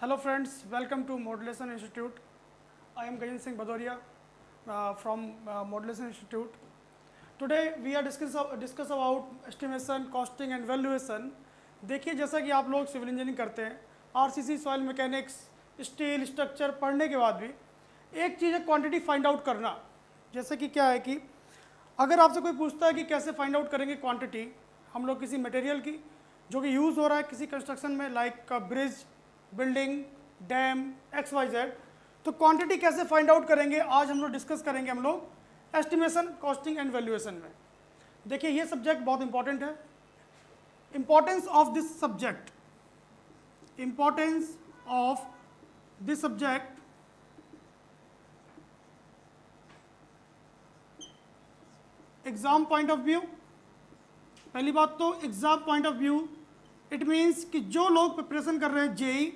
Hello friends, welcome to Modulation Institute. I am Gajan Singh Bhadoria from Modulation Institute. Today we are discuss about estimation, costing and valuation. देखिए जैसा कि आप लोग civil engineering करते हैं, RCC, soil mechanics, steel structure पढ़ने के बाद भी एक चीज़ है क्वांटिटी फाइंड आउट करना। जैसे कि क्या है कि अगर आपसे कोई पूछता है कि कैसे फाइंड आउट करेंगे क्वांटिटी हम लोग किसी मटेरियल की जो कि यूज़ हो रहा है किसी कंस्ट्रक्शन में, like bridge, building, dam, XYZ, तो क्वांटिटी कैसे फाइंड आउट करेंगे आज हम लोग डिस्कस करेंगे हम लोग एस्टिमेशन, कॉस्टिंग एंड वैल्यूएशन में। देखिए ये सब्जेक्ट बहुत इंपॉर्टेंट है। Importance of this subject, importance of this subject, exam point of view. पहली बात तो exam point of view, it means कि जो लोग प्रिपरेशन कर रहे हैं जेई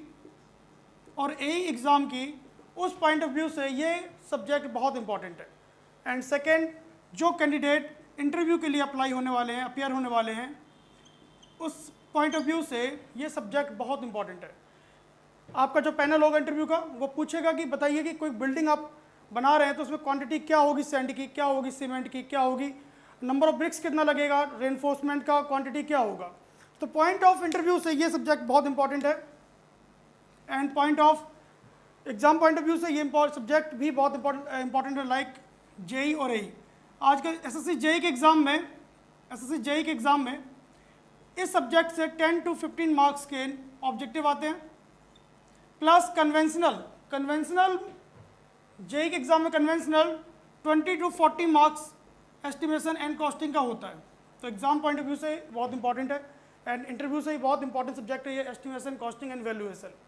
और एई एग्ज़ाम की, उस पॉइंट ऑफ व्यू से ये सब्जेक्ट बहुत इंपॉर्टेंट है। एंड सेकेंड, जो कैंडिडेट इंटरव्यू के लिए अप्लाई होने वाले हैं, अपियर होने वाले हैं, उस पॉइंट ऑफ व्यू से ये सब्जेक्ट बहुत इंपॉर्टेंट है। आपका जो पैनल होगा इंटरव्यू का, वो पूछेगा कि बताइए कि कोई बिल्डिंग आप बना रहे हैं तो उसमें क्वांटिटी क्या होगी, सैंड की क्या होगी, सीमेंट की क्या होगी, नंबर ऑफ ब्रिक्स कितना लगेगा, रेनफोर्समेंट का क्वांटिटी क्या होगा। तो पॉइंट ऑफ इंटरव्यू से ये सब्जेक्ट बहुत इंपॉर्टेंट है and point of exam point of view से ये सब्जेक्ट भी बहुत इंपॉर्टेंट है, लाइक जेई और एई। आज के एसएससी जेई के एग्ज़ाम में इस सब्जेक्ट से 10 to 15 मार्क्स के ऑब्जेक्टिव आते हैं, प्लस कन्वेंशनल जेई के एग्ज़ाम में conventional 20 to 40 marks estimation and costing का होता है। तो एग्जाम पॉइंट ऑफ व्यू से बहुत इंपॉर्टेंट है एंड इंटरव्यू से ही बहुत इंपॉर्टेंट सब्जेक्ट है ये एस्टिमेशन, कॉस्टिंग एंड वैल्यूएशन।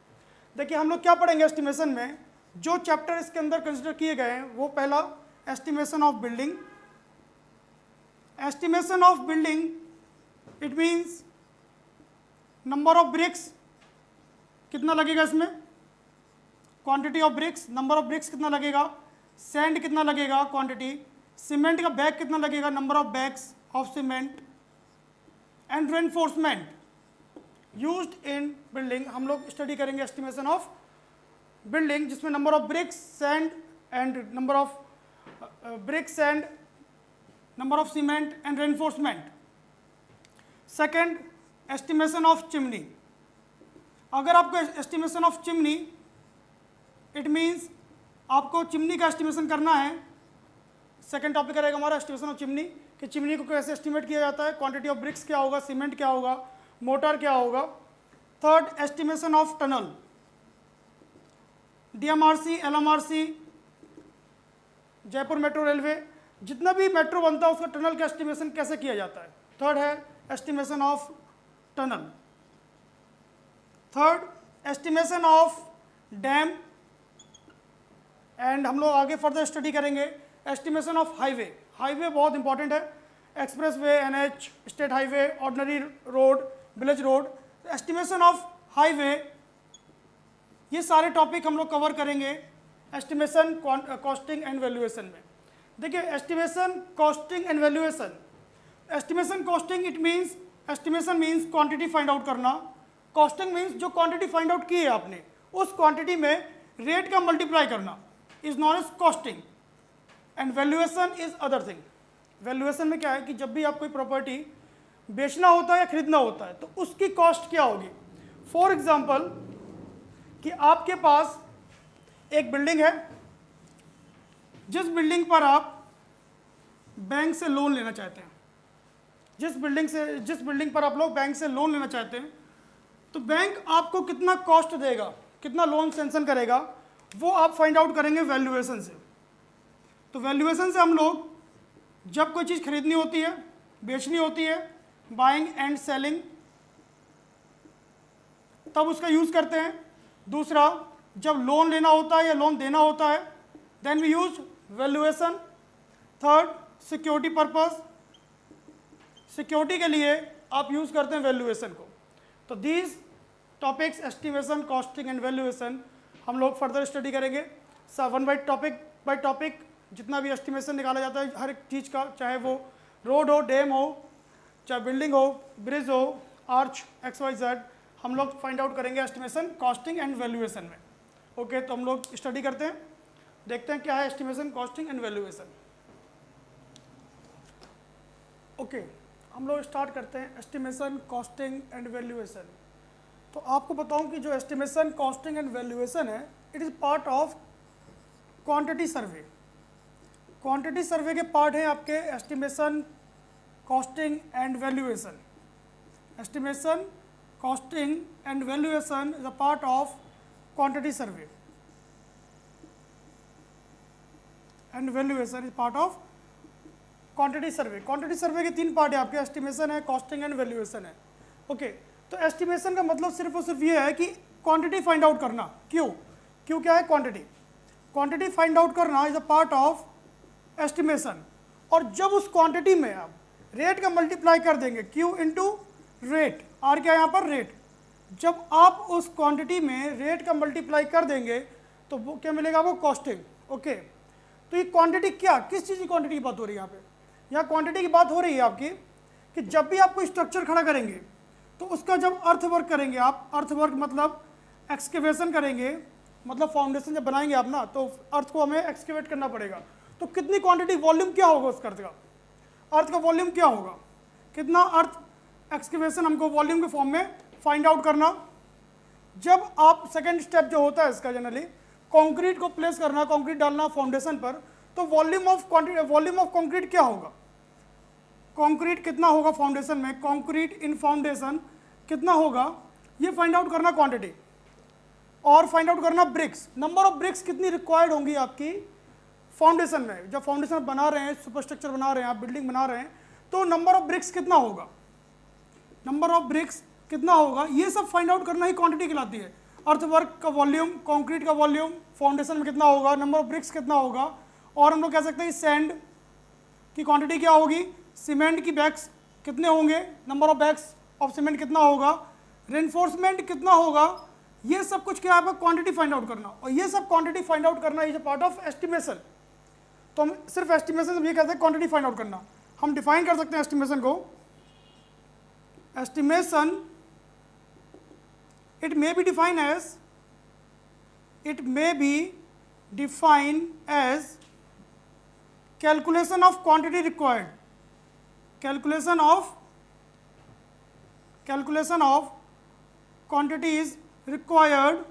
देखिए हम लोग क्या पढ़ेंगे एस्टिमेशन में, जो चैप्टर इसके अंदर कंसिडर किए गए हैं वो पहला estimation of building. Estimation of building it means number of BRICS कितना लगेगा इसमें, quantity of BRICS, number of BRICS कितना लगेगा, सैंड कितना लगेगा क्वांटिटी, सीमेंट का बैग कितना लगेगा, number of bags of cement, and reinforcement used in building. हम लोग स्टडी करेंगे एस्टिमेशन ऑफ बिल्डिंग जिसमें number of BRICS, sand and number of BRICS and number of cement and reinforcement. Second, estimation of chimney. अगर आपको estimation of chimney, it means आपको chimney का estimation करना है। सेकेंड टॉपिक रहेगा हमारा एस्टिमेशन ऑफ चिमनी, कि चिमनी को कैसे एस्टिमेट किया जाता है, क्वांटिटी ऑफ ब्रिक्स क्या होगा, सीमेंट क्या होगा, मोटर क्या होगा। Third, estimation of tunnel, DMRC, LMRC, Jaipur metro railway, जितना भी मेट्रो बनता है उसका टनल का एस्टिमेशन कैसे किया जाता है। थर्ड है estimation of tunnel. Third, estimation of dam, and हम लोग आगे फर्दर स्टडी करेंगे एस्टिमेशन ऑफ हाईवे। हाईवे बहुत इंपॉर्टेंट है, express way, NH, state highway, ordinary road, village road. Estimation of highway, ये सारे टॉपिक हम लोग कवर करेंगे एस्टिमेशन, कॉस्टिंग एंड वैल्यूएशन में। देखिए estimation, costing and valuation. Estimation costing it means, estimation means quantity find out करना, costing means जो quantity find out की है आपने उस क्वांटिटी में रेट का मल्टीप्लाई करना is known as costing, and valuation is other thing. Valuation में क्या है कि जब भी आप कोई प्रॉपर्टी बेचना होता है या खरीदना होता है तो उसकी कॉस्ट क्या होगी। फॉर एग्जांपल कि आपके पास एक बिल्डिंग है, जिस बिल्डिंग पर आप बैंक से लोन लेना चाहते हैं, जिस बिल्डिंग पर आप लोग बैंक से लोन लेना चाहते हैं, तो बैंक आपको कितना कॉस्ट देगा, कितना लोन सैंक्शन करेगा, वो आप फाइंड आउट करेंगे वैल्यूएशन से। तो वैल्यूएशन से हम लोग जब कोई चीज़ खरीदनी होती है, बेचनी होती है, बाइंग एंड सेलिंग, तब उसका यूज़ करते हैं। दूसरा, जब लोन लेना होता है या लोन देना होता है, then we use valuation. Third, security purpose, security के लिए आप यूज़ करते हैं वैल्यूएशन को। तो these topics estimation, costing and valuation हम लोग फर्दर स्टडी करेंगे। वन बाई टॉपिक जितना भी एस्टिमेशन निकाला जाता है हर एक चीज़ का, चाहे वो रोड हो, डैम हो, चाहे बिल्डिंग हो, ब्रिज हो, आर्च, XYZ, हम लोग फाइंड आउट करेंगे एस्टिमेशन, कॉस्टिंग एंड वैल्यूएशन में। ओके, तो हम लोग स्टडी करते हैं, देखते हैं क्या है estimation, costing and valuation. Okay, हम लोग स्टार्ट करते हैं एस्टिमेशन, कॉस्टिंग एंड वैल्यूएशन। तो आपको बताऊं कि जो एस्टिमेशन, कॉस्टिंग एंड वैल्यूएशन है, it is part of quantity survey. Quantity survey के पार्ट हैं आपके estimation, costing and valuation. Estimation, costing and valuation is a part of quantity survey, and valuation is part of quantity survey. Quantity survey के 3 part है आपके, estimation है, costing and valuation है। Okay, तो estimation का मतलब सिर्फ और सिर्फ ये है कि क्वांटिटी फाइंड आउट करना। क्यों क्या है क्वांटिटी? क्वांटिटी फाइंड आउट करना is a part of estimation. और जब उस क्वांटिटी में आप रेट का मल्टीप्लाई कर देंगे, Q इंटू रेट, आर क्या है यहाँ पर रेट, जब आप उस क्वांटिटी में रेट का मल्टीप्लाई कर देंगे तो वो क्या मिलेगा, वो कॉस्टिंग। ओके, तो ये क्वांटिटी क्या, किस चीज़ की क्वांटिटी की बात हो रही है यहाँ पे? यहाँ क्वांटिटी की बात हो रही है आपकी कि जब भी आप कोई स्ट्रक्चर खड़ा करेंगे तो उसका जब अर्थ वर्क करेंगे आप, अर्थ वर्क मतलब एक्सकेवेशन करेंगे, मतलब फाउंडेशन जब बनाएंगे आप ना, तो अर्थ को हमें एक्सकेवेट करना पड़ेगा। तो कितनी क्वांटिटी, वॉल्यूम क्या होगा उस अर्थ का, अर्थ का वॉल्यूम क्या होगा, कितना अर्थ एक्सकेवेशन हमको वॉल्यूम के फॉर्म में फाइंड आउट करना। जब आप सेकेंड स्टेप जो होता है इसका जनरली कंक्रीट को प्लेस करना, कंक्रीट डालना फाउंडेशन पर, तो वॉल्यूम ऑफ कंक्रीट क्या होगा, कंक्रीट कितना होगा फाउंडेशन में, कंक्रीट इन फाउंडेशन कितना होगा, ये फाइंड आउट करना क्वांटिटी। और फाइंड आउट करना ब्रिक्स, नंबर ऑफ ब्रिक्स कितनी रिक्वायर्ड होंगी आपकी फाउंडेशन में। जब फाउंडेशन बना रहे हैं, सुपर स्ट्रक्चर बना रहे हैं, आप बिल्डिंग बना रहे हैं, तो नंबर ऑफ ब्रिक्स कितना होगा, नंबर ऑफ ब्रिक्स कितना होगा, ये सब फाइंड आउट करना ही क्वांटिटी कहलाती है। अर्थवर्क का वॉल्यूम, कंक्रीट का वॉल्यूम, फाउंडेशन में कितना होगा, नंबर ऑफ ब्रिक्स कितना होगा, और हम लोग कह सकते हैं सैंड की क्वांटिटी क्या होगी, सीमेंट की बैग्स कितने होंगे, number of bags of cement कितना होगा, रेनफोर्समेंट कितना होगा, ये सब कुछ क्या है क्वांटिटी फाइंड आउट करना। और ये सब क्वांटिटी फाइंड आउट करना is a part of estimation. तो हम सिर्फ एस्टिमेशन ये कहते हैं क्वांटिटी फाइंड आउट करना। हम डिफाइन कर सकते हैं एस्टिमेशन को, estimation it may be define as calculation of quantity required, calculation of quantities required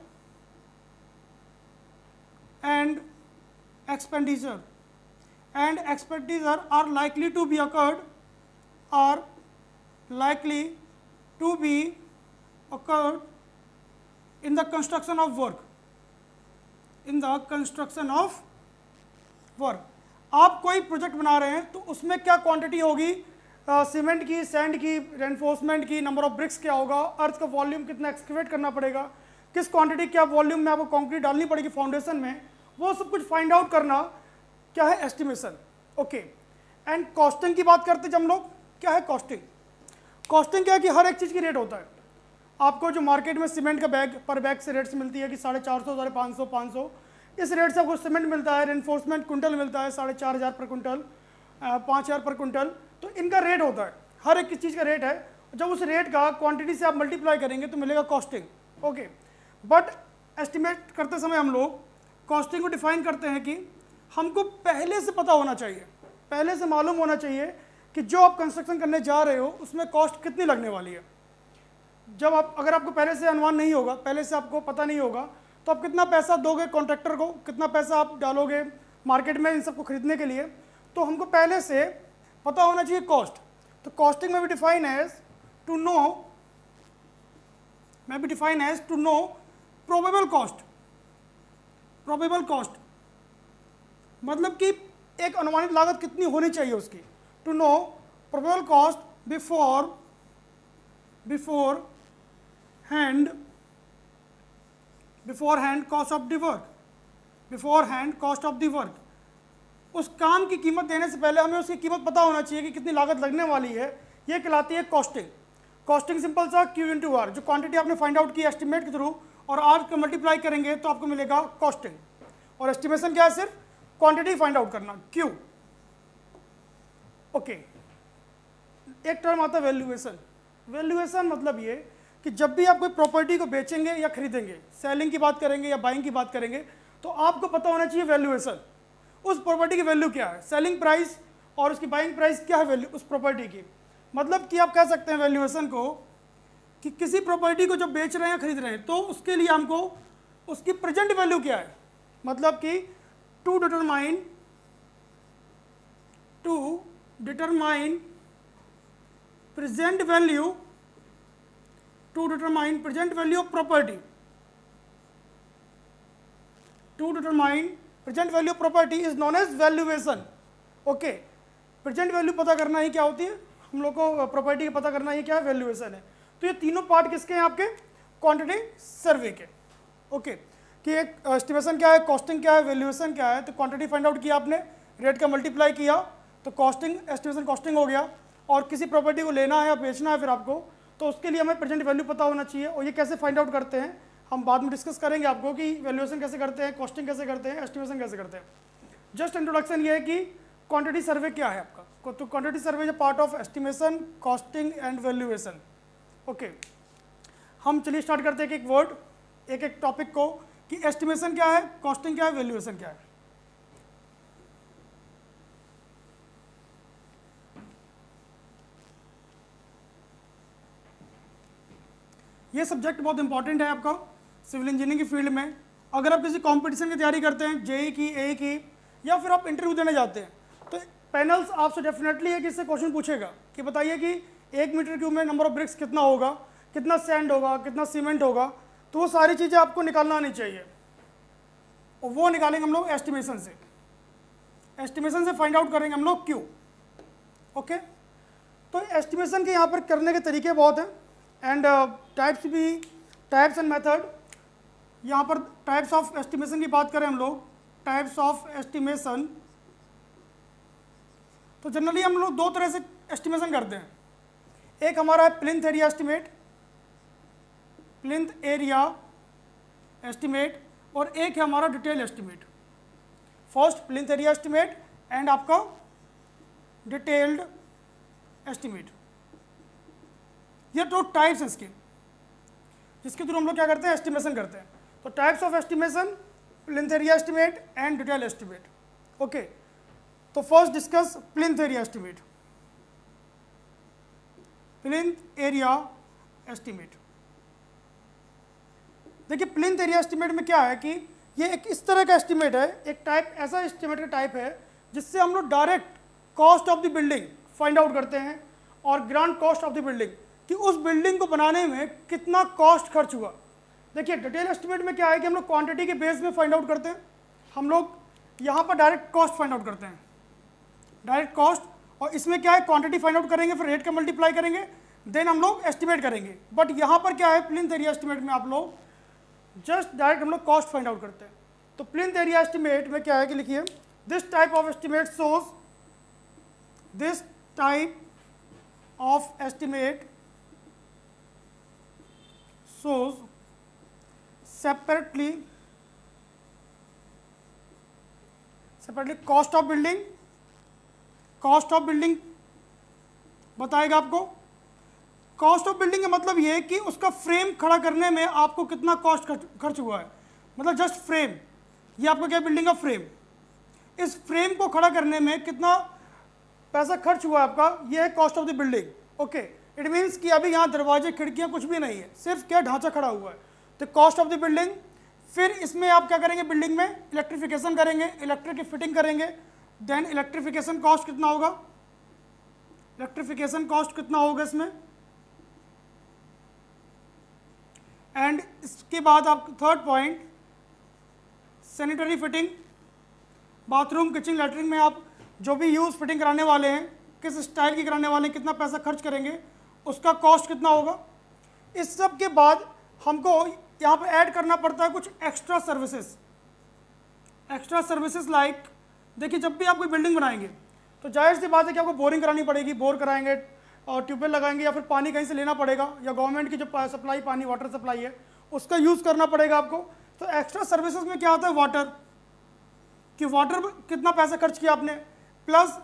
and expenditure are likely to be occurred in the construction of work। आप कोई project बना रहे हैं तो उसमें क्या क्वांटिटी होगी, सीमेंट की, सैंड की, रेनफोर्समेंट की, नंबर ऑफ ब्रिक्स क्या होगा, अर्थ का वॉल्यूम कितना एक्सकेवेट करना पड़ेगा, किस क्वांटिटी क्या वॉल्यूम में आपको कंक्रीट डालनी पड़ेगी फाउंडेशन में, वो सब कुछ फाइंड आउट करना क्या है एस्टिमेशन। ओके, एंड कॉस्टिंग की बात करते जब हम लोग, क्या है कॉस्टिंग? कॉस्टिंग क्या है कि हर एक चीज़ की रेट होता है। आपको जो मार्केट में सीमेंट का बैग पर बैग से रेट्स मिलती है कि 450, 550, इस रेट से आपको सीमेंट मिलता है, रेनफोर्समेंट कुंटल मिलता है 4,500 पर कुंटल, 5,000 पर कुंटल, तो इनका रेट होता है, हर एक चीज़ का रेट है। जब उस रेट का क्वांटिटी से आप मल्टीप्लाई करेंगे तो मिलेगा कॉस्टिंग। ओके, बट एस्टिमेट करते समय हम लोग कॉस्टिंग को डिफाइन करते हैं कि हमको पहले से पता होना चाहिए, पहले से मालूम होना चाहिए कि जो आप कंस्ट्रक्शन करने जा रहे हो उसमें कॉस्ट कितनी लगने वाली है। जब आप, अगर आपको पहले से अनुमान नहीं होगा, पहले से आपको पता नहीं होगा, तो आप कितना पैसा दोगे कॉन्ट्रैक्टर को, कितना पैसा आप डालोगे मार्केट में इन सबको खरीदने के लिए, तो हमको पहले से पता होना चाहिए कॉस्ट। तो कॉस्टिंग में भी define as to know probable cost, मतलब कि एक अनुमानित लागत कितनी होनी चाहिए उसकी, to know probable cost beforehand cost of the work, उस काम की कीमत देने से पहले हमें उसकी कीमत पता होना चाहिए कि कितनी लागत लगने वाली है, ये कहलाती है कॉस्टिंग। कॉस्टिंग सिंपल सा Q इंटू आर, जो क्वांटिटी आपने फाइंड आउट की एस्टिमेट के थ्रू, और आर को मल्टीप्लाई करेंगे तो आपको मिलेगा कॉस्टिंग। और एस्टिमेशन क्या है, सिर्फ क्वांटिटी फाइंड आउट करना, Q। ओके, एक टर्म आता है वैल्यूएशन। वैल्यूएशन मतलब ये कि कि जब भी आप कोई प्रॉपर्टी को बेचेंगे या खरीदेंगे, सेलिंग की बात करेंगे या बाइंग की बात करेंगे, तो आपको पता होना चाहिए वैल्यूएशन, उस प्रॉपर्टी की वैल्यू क्या है, सेलिंग प्राइस और उसकी बाइंग प्राइस क्या है वैल्यू उस प्रॉपर्टी की। मतलब कि आप कह सकते हैं वैल्यूएशन को कि किसी प्रॉपर्टी को जब बेच रहे हैं या खरीद रहे हैं तो उसके लिए हमको उसकी प्रेजेंट वैल्यू क्या है, मतलब कि to determine present value of property, to determine present value of property is known as valuation. Okay, present value पता करना ही क्या होती है, हम लोग को प्रॉपर्टी का पता करना ही क्या है, वैल्यूएशन है। तो ये तीनों पार्ट किसके हैं आपके, क्वांटिटी सर्वे के। ओके, कि एक एस्टिमेशन क्या है, कॉस्टिंग क्या है, वैल्यूएशन क्या है। तो क्वांटिटी फाइंड आउट किया आपने, रेट का मल्टीप्लाई किया तो कॉस्टिंग, एस्टिमेशन कॉस्टिंग हो गया। और किसी प्रॉपर्टी को लेना है या बेचना है फिर आपको, तो उसके लिए हमें प्रेजेंट वैल्यू पता होना चाहिए। और ये कैसे फाइंड आउट करते हैं हम बाद में डिस्कस करेंगे आपको, कि वैल्यूएशन कैसे करते हैं, कॉस्टिंग कैसे करते हैं, एस्टिमेशन कैसे करते हैं। जस्ट इंट्रोडक्शन ये है कि क्वांटिटी सर्वे क्या है आपका। तो quantity survey is part of estimation, costing and valuation. Okay, हम चलिए स्टार्ट करते हैं एक एक वर्ड, एक एक टॉपिक को, कि एस्टिमेशन क्या है, कॉस्टिंग क्या है, वैल्यूएशन क्या है। ये सब्जेक्ट बहुत इंपॉर्टेंट है आपका सिविल इंजीनियरिंग की फील्ड में। अगर आप किसी कंपटीशन की तैयारी करते हैं, जेई की, ए की, या फिर आप इंटरव्यू देने जाते हैं, तो पैनल्स आपसे डेफिनेटली है कि इससे क्वेश्चन पूछेगा कि बताइए कि 1 मीटर क्यूब में नंबर ऑफ ब्रिक्स कितना होगा, कितना सैंड होगा, कितना सीमेंट होगा। तो वो सारी चीज़ें आपको निकालना आनी चाहिए, और वो निकालेंगे हम लोग एस्टिमेशन से। एस्टिमेशन से फाइंड आउट करेंगे हम लोग क्यू। ओके, तो एस्टिमेशन के यहाँ पर करने के तरीके बहुत हैं, एंड टाइप्स एंड मेथड। यहाँ पर टाइप्स ऑफ एस्टिमेशन की बात करें हम लोग, टाइप्स ऑफ एस्टिमेशन, तो जनरली हम लोग दो तरह से एस्टिमेशन करते हैं। एक हमारा है प्लिंथ एरिया एस्टिमेट, और एक है हमारा detail estimate. First plinth area estimate and आपका डिटेल्ड एस्टिमेट। ये दो टाइप्स हैं इसके, जिसके थ्रू हम लोग क्या करते हैं, एस्टिमेशन करते हैं। तो types of estimation, plinth area estimate and detail estimate. Okay, तो first discuss plinth area estimate. Plinth area estimate, देखिए प्लिंथ एरिया एस्टिमेट में क्या है कि ये एक इस तरह का एस्टिमेट है, एक टाइप, ऐसा एस्टिमेट का टाइप है जिससे हम लोग direct cost of the building find out करते हैं, और grand cost of the building, कि उस बिल्डिंग को बनाने में कितना कॉस्ट खर्च हुआ। देखिए डिटेल एस्टिमेट में क्या है कि हम लोग क्वांटिटी के बेस में फाइंड आउट करते हैं, हम लोग यहाँ पर डायरेक्ट कॉस्ट फाइंड आउट करते हैं, डायरेक्ट कॉस्ट। और इसमें क्या है, क्वांटिटी फाइंड आउट करेंगे, फिर रेट का मल्टीप्लाई करेंगे, देन हम लोग एस्टिमेट करेंगे। बट यहाँ पर क्या है, प्लिंथ एरिया एस्टिमेट में आप लोग जस्ट डायरेक्ट हम लोग कॉस्ट फाइंड आउट करते हैं। तो प्लिंथ एरिया एस्टिमेट में क्या है कि लिखिए, this type of estimate shows, this type of estimate shows separately cost of building बताएगा आपको। कॉस्ट ऑफ बिल्डिंग का मतलब ये है कि उसका फ्रेम खड़ा करने में आपको कितना कॉस्ट खर्च हुआ है, मतलब जस्ट फ्रेम, ये आपका क्या बिल्डिंग का फ्रेम, इस फ्रेम को खड़ा करने में कितना पैसा खर्च हुआ है आपका, ये है cost of the building. Okay, it means कि अभी यहाँ दरवाजे खिड़कियाँ कुछ भी नहीं है, सिर्फ क्या ढांचा खड़ा हुआ है, तो कॉस्ट ऑफ द बिल्डिंग। फिर इसमें आप क्या करेंगे, बिल्डिंग में इलेक्ट्रिफिकेशन करेंगे, इलेक्ट्रिक की फिटिंग करेंगे, देन इलेक्ट्रिफिकेशन कॉस्ट कितना होगा, इलेक्ट्रिफिकेशन कॉस्ट कितना होगा इसमें, एंड इसके बाद आप third point sanitary fitting, bathroom, kitchen, latrine में आप जो भी यूज़ फिटिंग कराने वाले हैं, किस स्टाइल की कराने वाले हैं, कितना पैसा खर्च करेंगे, उसका कॉस्ट कितना होगा। इस सब के बाद हमको यहाँ पर ऐड करना पड़ता है कुछ एक्स्ट्रा सर्विसेज लाइक, देखिए जब भी आप कोई बिल्डिंग बनाएंगे तो जाहिर सी बात है कि आपको बोरिंग करानी पड़ेगी, बोर कराएंगे और ट्यूबवेल लगाएंगे, या फिर पानी कहीं से लेना पड़ेगा, या गवर्नमेंट की जो सप्लाई पानी वाटर सप्लाई है उसका यूज़ करना पड़ेगा आपको। तो एक्स्ट्रा सर्विसेज में क्या होता है, वाटर, कि वाटर कितना पैसा खर्च किया आपने, प्लस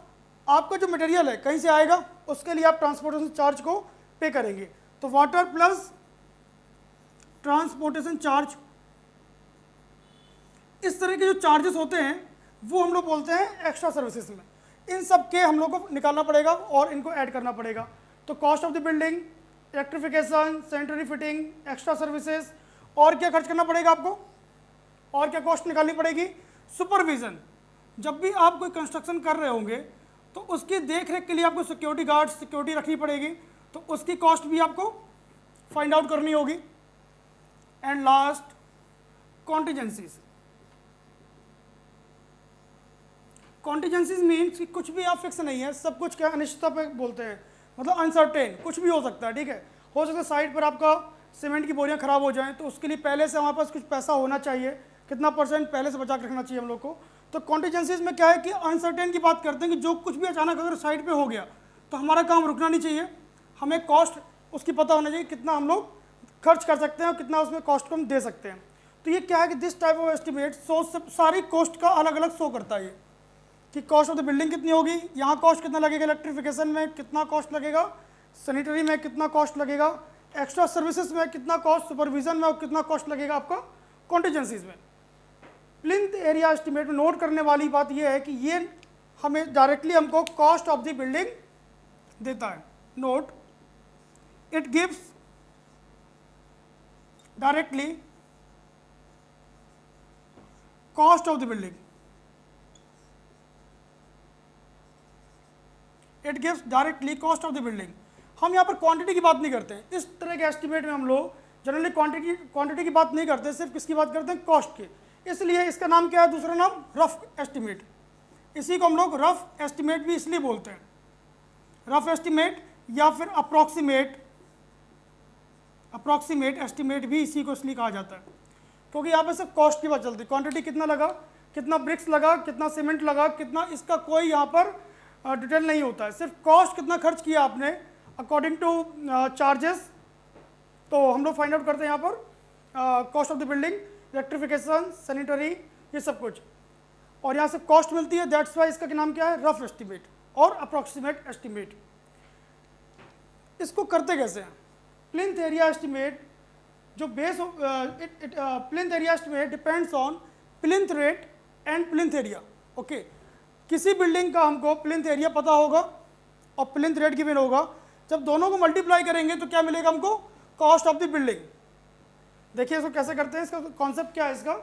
आपका जो मटेरियल है कहीं से आएगा, उसके लिए आप ट्रांसपोर्टेशन चार्ज को पे करेंगे। तो वाटर प्लस ट्रांसपोर्टेशन चार्ज, इस तरह के जो चार्जेस होते हैं वो हम लोग बोलते हैं एक्स्ट्रा सर्विसेज में। इन सब के हम लोग को निकालना पड़ेगा और इनको ऐड करना पड़ेगा। तो cost of the building, electrification, sanitary fitting, extra services, और क्या खर्च करना पड़ेगा आपको, और क्या कॉस्ट निकालनी पड़ेगी, सुपरविजन। जब भी आप कोई कंस्ट्रक्शन कर रहे होंगे तो उसकी देख रेख के लिए आपको सिक्योरिटी गार्ड, सिक्योरिटी रखनी पड़ेगी, तो उसकी कॉस्ट भी आपको फाइंड आउट करनी होगी। And last, contingencies. Contingencies means कि कुछ भी आप फिक्स नहीं है, सब कुछ क्या अनिश्चितता पे बोलते हैं, मतलब अनसर्टेन, कुछ भी हो सकता है, ठीक है। हो सकता है साइड पर आपका सीमेंट की बोरियां खराब हो जाएं, तो उसके लिए पहले से हमारे पास कुछ पैसा होना चाहिए, कितना % पहले से बचा के रखना चाहिए हम लोग को। तो कॉन्टीजेंसीज में क्या है कि अनसर्टेन की बात करते हैं कि जो कुछ भी अचानक अगर साइड पे हो गया तो हमारा काम रुकना नहीं चाहिए, हमें कॉस्ट उसकी पता होना चाहिए, कितना हम लोग खर्च कर सकते हैं और कितना उसमें कॉस्ट को हम दे सकते हैं। तो ये क्या है कि दिस टाइप ऑफ एस्टिमेट सारी कॉस्ट का अलग अलग शो करता है, ये कि कॉस्ट ऑफ द बिल्डिंग कितनी होगी, यहाँ कॉस्ट कितना लगेगा, इलेक्ट्रिफिकेशन में कितना कॉस्ट लगेगा, सैनिटरी में कितना कॉस्ट लगेगा, एक्स्ट्रा सर्विसेज में कितना कॉस्ट, सुपरविजन में और कितना कॉस्ट लगेगा आपका कॉन्टीजेंसीज में। प्लिंथ एरिया एस्टिमेट में नोट करने वाली बात यह है कि ये हमें डायरेक्टली हमको कॉस्ट ऑफ द बिल्डिंग देता है। Note, it gives directly cost of the building, it gives directly cost of the building. हम यहाँ पर क्वांटिटी की बात नहीं करते हैं, इस तरह के एस्टिमेट में हम लोग जनरली क्वांटिटी की बात नहीं करते, सिर्फ किसकी बात करते हैं, कॉस्ट की। इसलिए इसका नाम क्या है, दूसरा नाम रफ एस्टिमेट। इसी को हम लोग रफ एस्टिमेट भी इसलिए बोलते हैं, रफ एस्टिमेट या फिर अप्रॉक्सीमेट एस्टिमेट भी इसी को इसलिए कहा जाता है, क्योंकि यहाँ पे सिर्फ कॉस्ट की बात चलती है। क्वांटिटी कितना लगा, कितना ब्रिक्स लगा, कितना सीमेंट लगा, कितना, इसका कोई यहाँ पर डिटेल नहीं होता है, सिर्फ कॉस्ट कितना खर्च किया आपने अकॉर्डिंग टू चार्जेस। तो हम लोग फाइंड आउट करते हैं यहाँ पर cost of the building, electrification, sanitary, ये सब कुछ, और यहाँ से कॉस्ट मिलती है। दैट्स वाई इसका नाम क्या है, रफ एस्टिमेट और अप्रॉक्सीमेट एस्टिमेट। इसको करते कैसे हैं, प्लिंथ एरिया एस्टिमेट जो base plinth area estimate depends on plinth rate and plinth area. Okay, किसी बिल्डिंग का हमको प्लिंथ एरिया पता होगा और प्लिंथ रेट गिवन होगा, जब दोनों को मल्टीप्लाई करेंगे तो क्या मिलेगा हमको, कॉस्ट ऑफ द बिल्डिंग। देखिए इसको कैसे करते हैं, इसका कॉन्सेप्ट क्या है इसका,